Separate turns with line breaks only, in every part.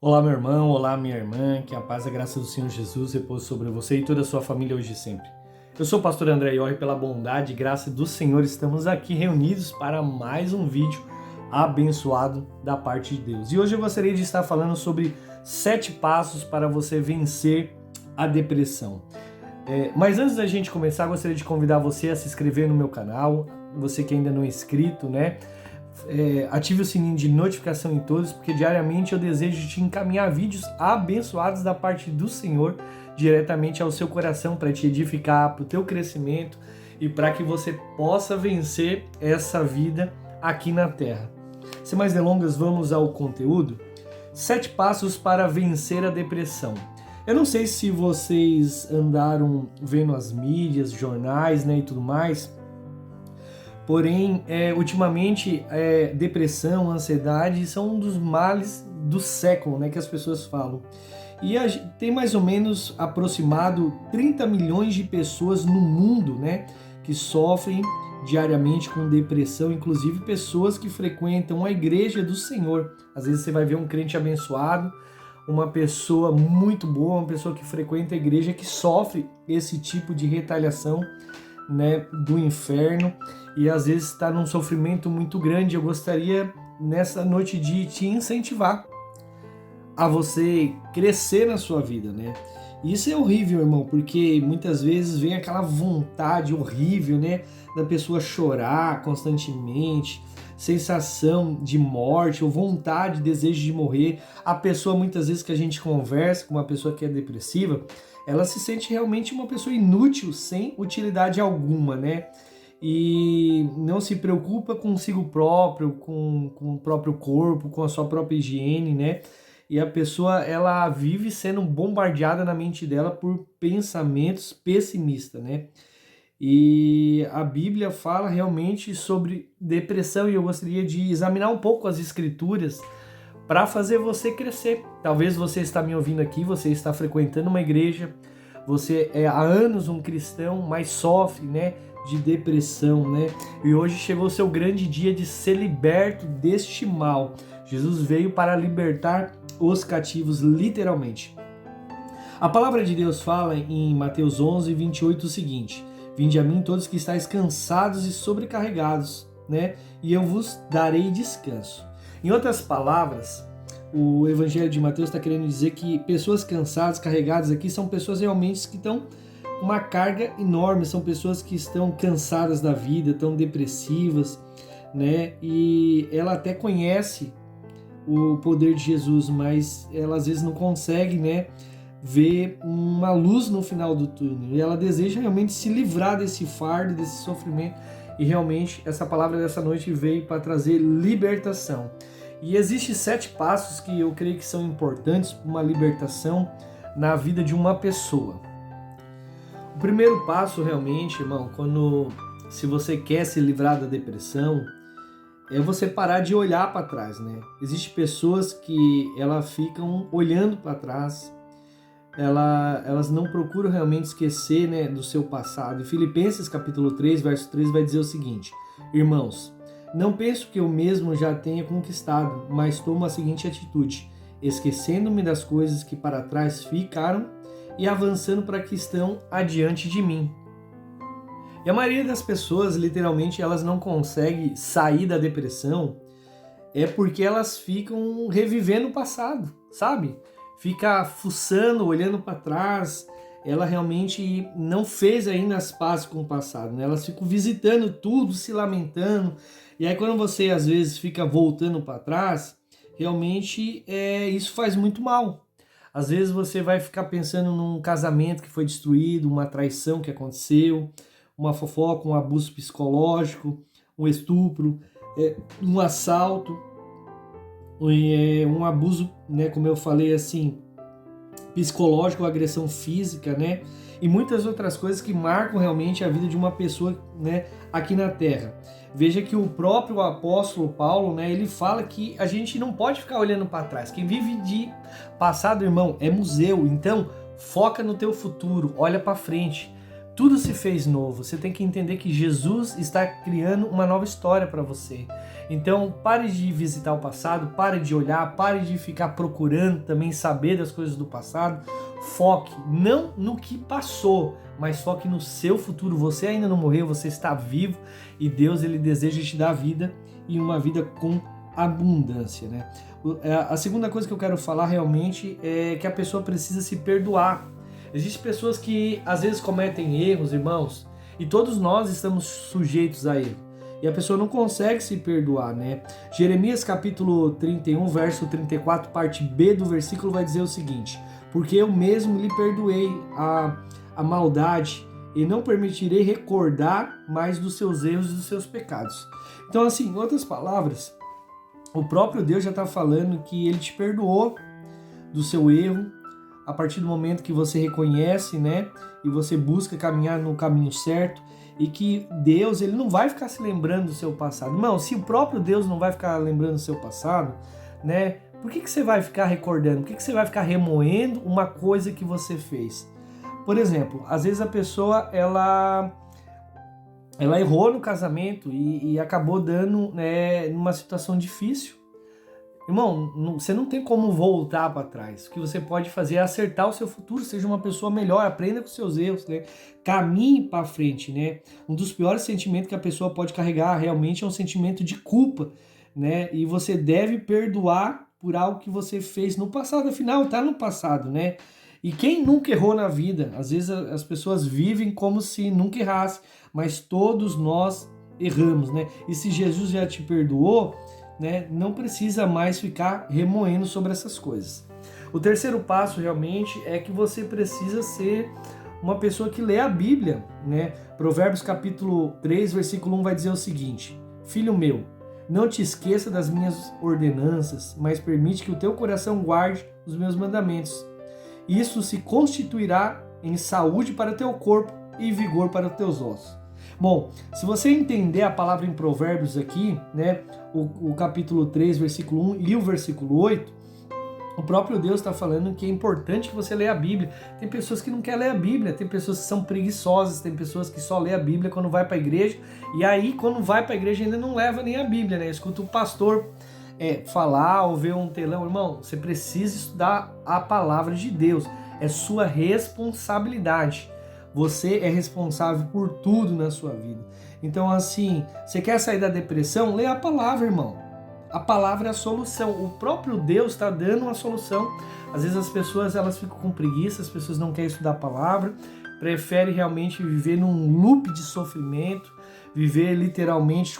Olá, meu irmão, olá, minha irmã, que a paz e a graça do Senhor Jesus repouse sobre você e toda a sua família hoje e sempre. Eu sou o pastor André Iorri, pela bondade e graça do Senhor, estamos aqui reunidos para mais um vídeo abençoado da parte de Deus. E hoje eu gostaria de estar falando sobre 7 passos para você vencer a depressão. Mas antes da gente começar, gostaria de convidar você a se inscrever no meu canal, você que ainda não é inscrito, né? Ative o sininho de notificação em todos, porque diariamente eu desejo te encaminhar vídeos abençoados da parte do Senhor diretamente ao seu coração para te edificar, para o teu crescimento e para que você possa vencer essa vida aqui na Terra. Sem mais delongas, vamos ao conteúdo. 7 passos para vencer a depressão. Eu não sei se vocês andaram vendo as mídias, jornais, né, e tudo mais. Porém, ultimamente, depressão, ansiedade são um dos males do século, né, que as pessoas falam. E tem mais ou menos aproximado 30 milhões de pessoas no mundo, né, que sofrem diariamente com depressão, inclusive pessoas que frequentam a igreja do Senhor. Às vezes você vai ver um crente abençoado, uma pessoa muito boa, uma pessoa que frequenta a igreja que sofre esse tipo de retaliação, né, do inferno, e às vezes está num sofrimento muito grande. Eu gostaria nessa noite de te incentivar a você crescer na sua vida, né? Isso é horrível, irmão, porque muitas vezes vem aquela vontade horrível, né, da pessoa chorar constantemente, sensação de morte ou vontade, desejo de morrer. A pessoa, muitas vezes que a gente conversa com uma pessoa que é depressiva, ela se sente realmente uma pessoa inútil, sem utilidade alguma, né? E não se preocupa consigo próprio, com o próprio corpo, com a sua própria higiene, né? E a pessoa, ela vive sendo bombardeada na mente dela por pensamentos pessimistas, né? E a Bíblia fala realmente sobre depressão, e eu gostaria de examinar um pouco as escrituras para fazer você crescer. Talvez você está me ouvindo aqui, você está frequentando uma igreja, você é há anos um cristão, mas sofre, né, de depressão, né? E hoje chegou o seu grande dia de ser liberto deste mal. Jesus veio para libertar os cativos, literalmente. A palavra de Deus fala em Mateus 11, 28 o seguinte: Vinde a mim todos que estáis cansados e sobrecarregados, né? E eu vos darei descanso. Em outras palavras, o Evangelho de Mateus está querendo dizer que pessoas cansadas, carregadas aqui, são pessoas realmente que estão com uma carga enorme, são pessoas que estão cansadas da vida, estão depressivas, né? E ela até conhece o poder de Jesus, mas ela às vezes não consegue, né, ver uma luz no final do túnel. E ela deseja realmente se livrar desse fardo, desse sofrimento. E realmente essa palavra dessa noite veio para trazer libertação. E existem 7 passos que eu creio que são importantes para uma libertação na vida de uma pessoa. O primeiro passo realmente, irmão, se você quer se livrar da depressão, é você parar de olhar para trás, né? Existem pessoas que elas ficam olhando para trás, elas não procuram realmente esquecer, né, do seu passado. E Filipenses capítulo 3, verso 3 vai dizer o seguinte: Irmãos, não penso que eu mesmo já tenha conquistado, mas tomo a seguinte atitude: esquecendo-me das coisas que para trás ficaram e avançando para que estão adiante de mim. E a maioria das pessoas, literalmente, elas não conseguem sair da depressão porque elas ficam revivendo o passado, sabe? Fica fuçando, olhando para trás. Ela realmente não fez ainda as pazes com o passado, né? Elas ficam visitando tudo, se lamentando. E aí quando você às vezes fica voltando para trás, realmente isso faz muito mal. Às vezes você vai ficar pensando num casamento que foi destruído, uma traição que aconteceu, uma fofoca, um abuso psicológico, um estupro, um assalto, um abuso, né, como eu falei assim, psicológico, agressão física, né? E muitas outras coisas que marcam realmente a vida de uma pessoa, né, aqui na Terra. Veja que o próprio apóstolo Paulo, né, ele fala que a gente não pode ficar olhando para trás. Quem vive de passado, irmão, é museu. Então, foca no teu futuro, olha para frente. tudo se fez novo. Você tem que entender que Jesus está criando uma nova história para você. Então, pare de visitar o passado, pare de olhar, pare de ficar procurando também saber das coisas do passado. Foque não no que passou, mas foque no seu futuro. Você ainda não morreu, você está vivo e Deus, ele deseja te dar vida e uma vida com abundância, né? A segunda coisa que eu quero falar realmente é que a pessoa precisa se perdoar. Existem pessoas que às vezes cometem erros, irmãos, e todos nós estamos sujeitos a erro. E a pessoa não consegue se perdoar, né? Jeremias capítulo 31, verso 34, parte B do versículo vai dizer o seguinte: porque eu mesmo lhe perdoei a maldade e não permitirei recordar mais dos seus erros e dos seus pecados. Então, assim, em outras palavras, o próprio Deus já está falando que ele te perdoou do seu erro, a partir do momento que você reconhece, né, e você busca caminhar no caminho certo, e que Deus, ele não vai ficar se lembrando do seu passado. Irmão, se o próprio Deus não vai ficar lembrando do seu passado, né, por que você vai ficar recordando? Por que você vai ficar remoendo uma coisa que você fez? Por exemplo, às vezes a pessoa, ela errou no casamento e acabou dando, né, numa situação difícil. Irmão, você não tem como voltar para trás. O que você pode fazer é acertar o seu futuro, seja uma pessoa melhor, aprenda com seus erros, né? Caminhe para frente, né? Um dos piores sentimentos que a pessoa pode carregar realmente é um sentimento de culpa, né? E você deve perdoar por algo que você fez no passado, afinal, tá no passado, né? E quem nunca errou na vida? Às vezes as pessoas vivem como se nunca errasse, mas todos nós erramos, né? E se Jesus já te perdoou, né, não precisa mais ficar remoendo sobre essas coisas. O terceiro passo realmente é que você precisa ser uma pessoa que lê a Bíblia, né? Provérbios capítulo 3, versículo 1 vai dizer o seguinte: filho meu, não te esqueça das minhas ordenanças, mas permite que o teu coração guarde os meus mandamentos. Isso se constituirá em saúde para o teu corpo e vigor para os teus ossos. Bom, se você entender a palavra em Provérbios aqui, né, o capítulo 3, versículo 1 e o versículo 8, o próprio Deus está falando que é importante que você leia a Bíblia. Tem pessoas que não querem ler a Bíblia, tem pessoas que são preguiçosas, tem pessoas que só lê a Bíblia quando vai para a igreja, e aí quando vai para a igreja ainda não leva nem a Bíblia, né? Escuta o pastor falar ou ver um telão. Irmão, você precisa estudar a palavra de Deus, é sua responsabilidade. Você é responsável por tudo na sua vida. Então, assim, você quer sair da depressão? Lê a palavra, irmão. A palavra é a solução. O próprio Deus está dando uma solução. Às vezes as pessoas elas ficam com preguiça, as pessoas não querem estudar a palavra, preferem realmente viver num loop de sofrimento, viver literalmente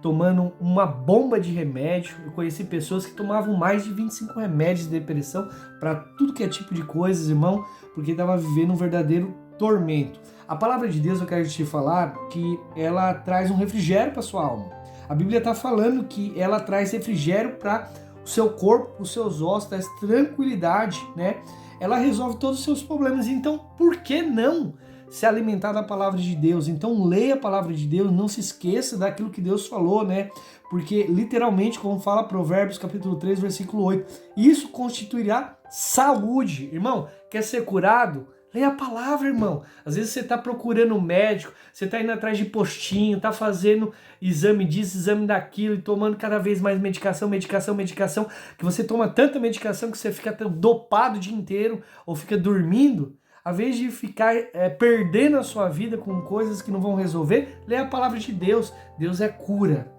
tomando uma bomba de remédio. Eu conheci pessoas que tomavam mais de 25 remédios de depressão para tudo que é tipo de coisas, irmão, porque estava vivendo um verdadeiro tormento. A palavra de Deus, eu quero te falar que ela traz um refrigério para sua alma. A Bíblia está falando que ela traz refrigério para o seu corpo, os seus ossos, traz tranquilidade, né? Ela resolve todos os seus problemas. Então, por que não se alimentar da palavra de Deus? Então, leia a palavra de Deus, não se esqueça daquilo que Deus falou, né? Porque, literalmente, como fala Provérbios, capítulo 3, versículo 8, isso constituirá saúde. Irmão, quer ser curado? Leia a palavra, irmão. Às vezes você está procurando um médico, você está indo atrás de postinho, está fazendo exame disso, exame daquilo, e tomando cada vez mais medicação, que você toma tanta medicação que você fica dopado o dia inteiro, ou fica dormindo. Ao invés de ficar perdendo a sua vida com coisas que não vão resolver, leia a palavra de Deus. Deus é cura.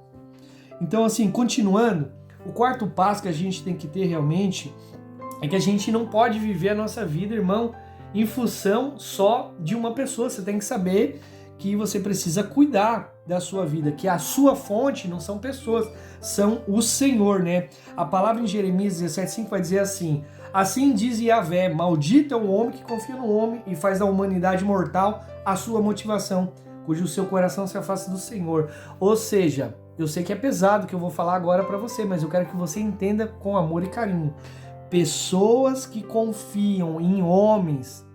Então, assim, continuando, o quarto passo que a gente tem que ter realmente é que a gente não pode viver a nossa vida, irmão, em função só de uma pessoa. Você tem que saber que você precisa cuidar da sua vida, que a sua fonte não são pessoas, são o Senhor, né? A palavra em Jeremias 17,5 vai dizer assim: assim diz Yahvé, maldito é o homem que confia no homem e faz da humanidade mortal a sua motivação, cujo seu coração se afasta do Senhor. Ou seja, eu sei que é pesado o que eu vou falar agora para você, mas eu quero que você entenda com amor e carinho. Pessoas que confiam em homens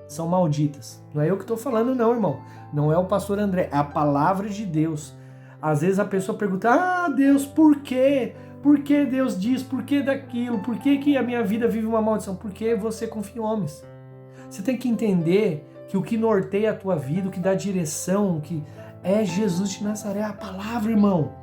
são malditas. Não é eu que estou falando não, irmão. Não é o pastor André, é a palavra de Deus. Às vezes a pessoa pergunta: ah, Deus, por quê? Por que Deus diz? Por que daquilo? Por que a minha vida vive uma maldição? Porque você confia em homens. Você tem que entender que o que norteia a tua vida, o que dá direção, o que é Jesus de Nazaré, a palavra, irmão.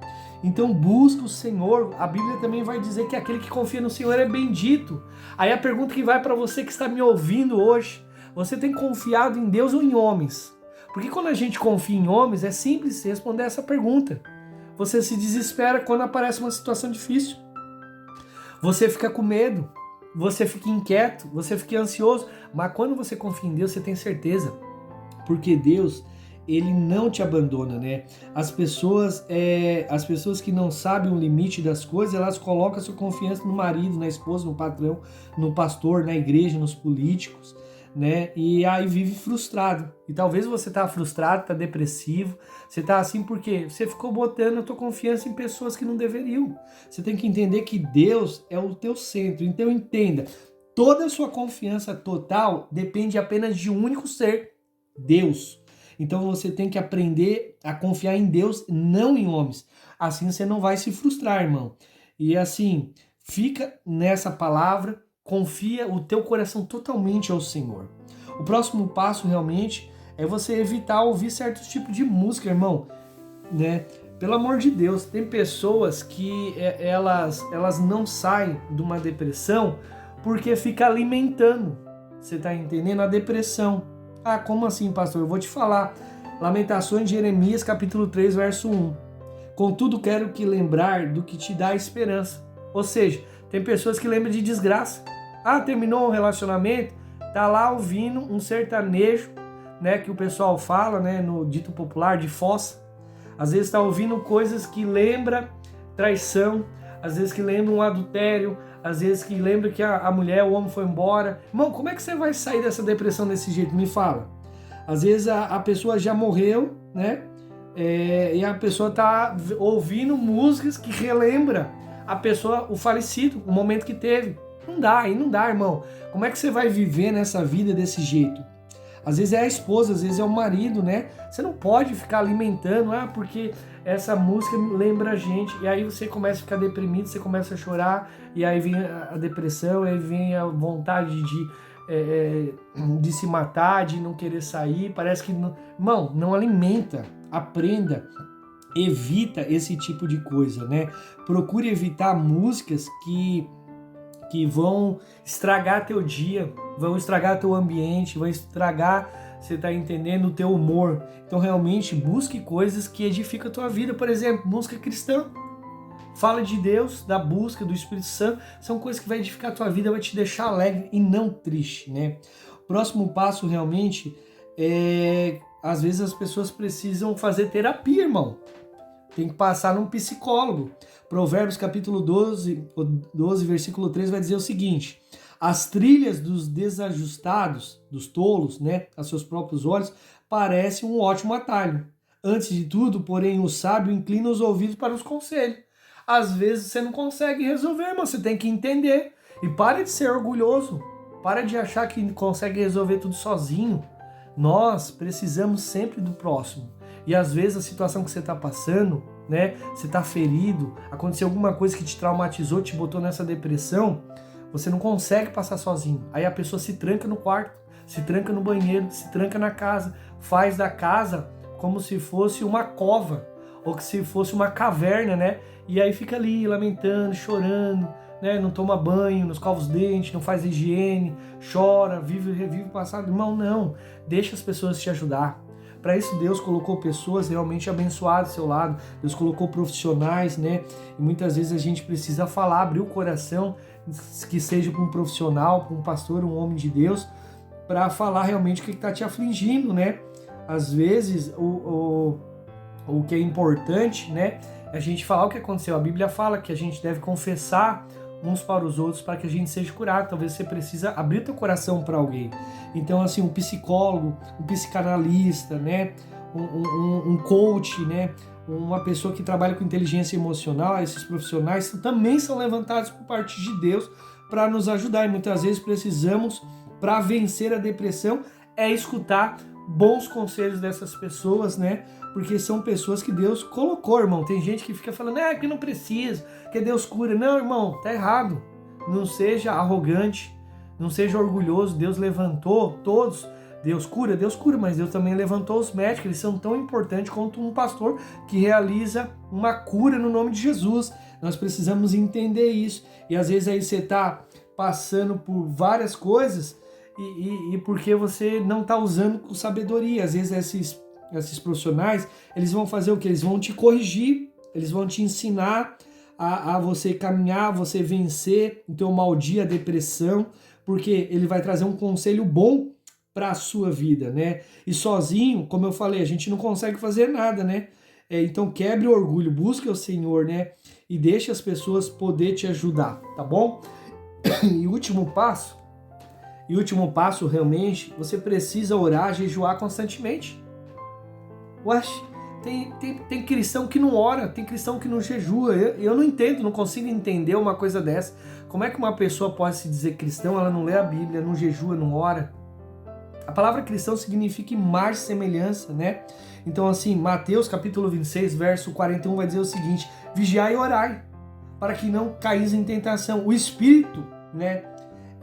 Então busca o Senhor. A Bíblia também vai dizer que aquele que confia no Senhor é bendito. Aí a pergunta que vai para você que está me ouvindo hoje: você tem confiado em Deus ou em homens? Porque quando a gente confia em homens, é simples responder essa pergunta. Você se desespera quando aparece uma situação difícil. Você fica com medo, você fica inquieto, você fica ansioso. Mas quando você confia em Deus, você tem certeza. Porque Deus, Ele não te abandona, né? As pessoas que não sabem o limite das coisas, elas colocam a sua confiança no marido, na esposa, no patrão, no pastor, na igreja, nos políticos, né? E aí vive frustrado. E talvez você tá frustrado, tá depressivo, você tá assim porque você ficou botando a tua confiança em pessoas que não deveriam. Você tem que entender que Deus é o teu centro. Então entenda, toda a sua confiança total depende apenas de um único ser, Deus. Então você tem que aprender a confiar em Deus, não em homens. Assim você não vai se frustrar, irmão. E assim, fica nessa palavra, confia o teu coração totalmente ao Senhor. O próximo passo realmente é você evitar ouvir certos tipos de música, irmão, né? Pelo amor de Deus, tem pessoas que elas não saem de uma depressão porque fica alimentando, você tá entendendo? A depressão. Ah, como assim, pastor? Eu vou te falar. Lamentações de Jeremias, capítulo 3, verso 1. Contudo, quero que lembrar do que te dá esperança. Ou seja, tem pessoas que lembram de desgraça. Ah, terminou um relacionamento, tá lá ouvindo um sertanejo, né, que o pessoal fala, né, no dito popular, de fossa. Às vezes tá ouvindo coisas que lembra traição, às vezes que lembra um adultério, às vezes que lembra que a mulher, o homem foi embora. Irmão, como é que você vai sair dessa depressão desse jeito? Me fala. Às vezes a pessoa já morreu, né? E a pessoa tá ouvindo músicas que relembra a pessoa, o falecido, o momento que teve. Não dá, aí não dá, irmão. Como é que você vai viver nessa vida desse jeito? Às vezes é a esposa, às vezes é o marido, né? Você não pode ficar alimentando, porque essa música lembra a gente. E aí você começa a ficar deprimido, você começa a chorar, e aí vem a depressão, aí vem a vontade de se matar, de não querer sair. Parece que não... Irmão, não alimenta, aprenda, evita esse tipo de coisa, né? Procure evitar músicas que vão estragar teu dia, vão estragar teu ambiente, vão estragar, você tá entendendo, o teu humor. Então realmente busque coisas que edificam a tua vida. Por exemplo, música cristã. Fala de Deus, da busca do Espírito Santo. São coisas que vai edificar a tua vida, vai te deixar alegre e não triste, né? O próximo passo realmente às vezes as pessoas precisam fazer terapia, irmão. Tem que passar num psicólogo. Provérbios capítulo 12, versículo 3 vai dizer o seguinte: as trilhas dos desajustados, dos tolos, né, a seus próprios olhos, parecem um ótimo atalho. Antes de tudo, porém, o sábio inclina os ouvidos para os conselhos. Às vezes você não consegue resolver, mas você tem que entender. E para de ser orgulhoso. Para de achar que consegue resolver tudo sozinho. Nós precisamos sempre do próximo. E às vezes a situação que você está passando, né? Você está ferido, aconteceu alguma coisa que te traumatizou, te botou nessa depressão, você não consegue passar sozinho. Aí a pessoa se tranca no quarto, se tranca no banheiro, se tranca na casa, faz da casa como se fosse uma cova, ou que se fosse uma caverna, né? E aí fica ali lamentando, chorando, né? Não toma banho, não escova os dentes, não faz higiene, chora, revive o passado. Irmão, não. Deixa as pessoas te ajudar. Para isso Deus colocou pessoas realmente abençoadas ao seu lado. Deus colocou profissionais, né? E muitas vezes a gente precisa falar, abrir o coração, que seja para um profissional, para um pastor, um homem de Deus, para falar realmente o que está te afligindo, né? Às vezes o que é importante, né? É a gente falar o que aconteceu. A Bíblia fala que a gente deve confessar uns para os outros para que a gente seja curado. Talvez você precisa abrir teu coração para alguém. Então, assim, um psicólogo, um psicanalista, né? Um coach, né? Uma pessoa que trabalha com inteligência emocional, esses profissionais também são levantados por parte de Deus para nos ajudar. E muitas vezes precisamos, para vencer a depressão, escutar bons conselhos dessas pessoas, né? Porque são pessoas que Deus colocou, irmão. Tem gente que fica falando, que não precisa, que Deus cura. Não, irmão, tá errado. Não seja arrogante, não seja orgulhoso. Deus levantou todos, Deus cura, mas Deus também levantou os médicos, eles são tão importantes quanto um pastor que realiza uma cura no nome de Jesus. Nós precisamos entender isso. E às vezes aí você está passando por várias coisas e porque você não está usando com sabedoria. Às vezes esses profissionais, eles vão fazer o quê? Eles vão te corrigir, eles vão te ensinar a você caminhar, você vencer o teu mau dia, a depressão, porque ele vai trazer um conselho bom para a sua vida, né? E sozinho, como eu falei, a gente não consegue fazer nada, né? Então quebre o orgulho, busque o Senhor, né? E deixe as pessoas poder te ajudar, tá bom? E o último passo realmente, você precisa orar, jejuar constantemente. Tem cristão que não ora, tem cristão que não jejua. Eu não entendo, não consigo entender uma coisa dessa. Como é que uma pessoa pode se dizer cristão, ela não lê a Bíblia, não jejua, não ora? A palavra cristão significa imagem e semelhança, né? Então assim, Mateus capítulo 26, verso 41 vai dizer o seguinte: vigiai e orai, para que não caís em tentação. O espírito, né,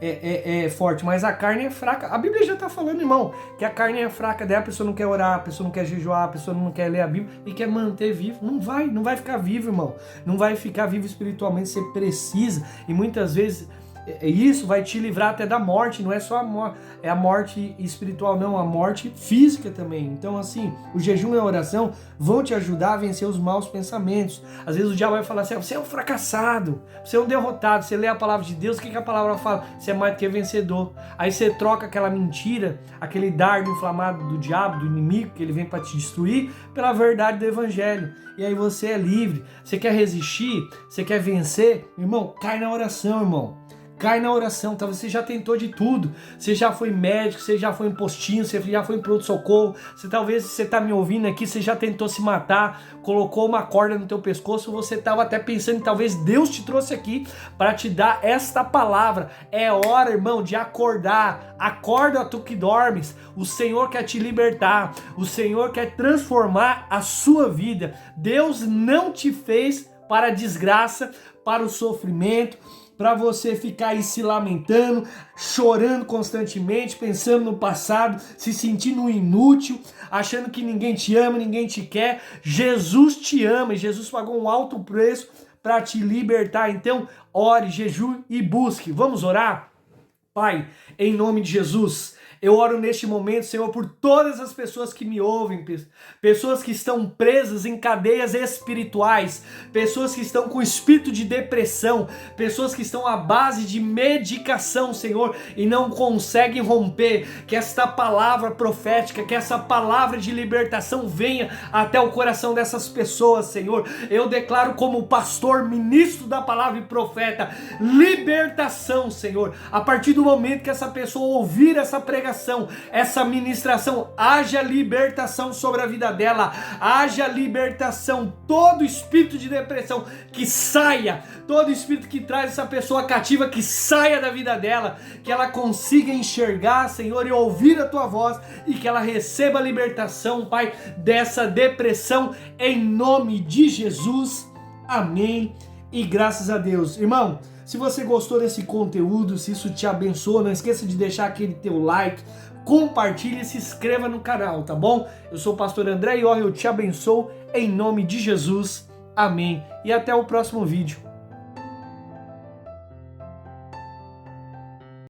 é forte, mas a carne é fraca. A Bíblia já está falando, irmão, que a carne é fraca, daí a pessoa não quer orar, a pessoa não quer jejuar, a pessoa não quer ler a Bíblia e quer manter vivo. Não vai ficar vivo, irmão. Não vai ficar vivo espiritualmente, você precisa. E muitas vezes isso vai te livrar até da morte, não é só a morte espiritual, não, a morte física também. Então assim, o jejum e a oração vão te ajudar a vencer os maus pensamentos. Às vezes o diabo vai falar assim: você é um fracassado, você é um derrotado. Você lê a palavra de Deus, o que a palavra fala? Você é mais do que vencedor. Aí você troca aquela mentira, aquele dardo inflamado do diabo, do inimigo, que ele vem para te destruir, pela verdade do evangelho. E aí você é livre. Você quer resistir, você quer vencer, irmão, cai na oração, irmão. Cai na oração, talvez você já tentou de tudo, você já foi médico, você já foi em postinho, você já foi em pronto-socorro, talvez você está me ouvindo aqui, você já tentou se matar, colocou uma corda no teu pescoço, você estava até pensando que talvez Deus te trouxe aqui para te dar esta palavra. É hora, irmão, de acordar. Acorda, tu que dormes. O Senhor quer te libertar, o Senhor quer transformar a sua vida. Deus não te fez para a desgraça, para o sofrimento, para você ficar aí se lamentando, chorando constantemente, pensando no passado, se sentindo inútil, achando que ninguém te ama, ninguém te quer. Jesus te ama e Jesus pagou um alto preço para te libertar. Então, ore, jejue e busque. Vamos orar? Pai, em nome de Jesus, eu oro neste momento, Senhor, por todas as pessoas que me ouvem, pessoas que estão presas em cadeias espirituais, pessoas que estão com espírito de depressão, pessoas que estão à base de medicação, Senhor, e não conseguem romper. Que esta palavra profética, que essa palavra de libertação venha até o coração dessas pessoas, Senhor. Eu declaro como pastor, ministro da palavra e profeta, libertação, Senhor. A partir do momento que essa pessoa ouvir essa pregação, essa ministração, haja libertação sobre a vida dela, haja libertação, todo espírito de depressão que saia, todo espírito que traz essa pessoa cativa que saia da vida dela, que ela consiga enxergar, Senhor, e ouvir a tua voz e que ela receba a libertação, Pai, dessa depressão, em nome de Jesus, amém e graças a Deus. Irmão, se você gostou desse conteúdo, se isso te abençoou, não esqueça de deixar aquele teu like, compartilhe e se inscreva no canal, tá bom? Eu sou o pastor André e eu te abençoo em nome de Jesus. Amém. E até o próximo vídeo.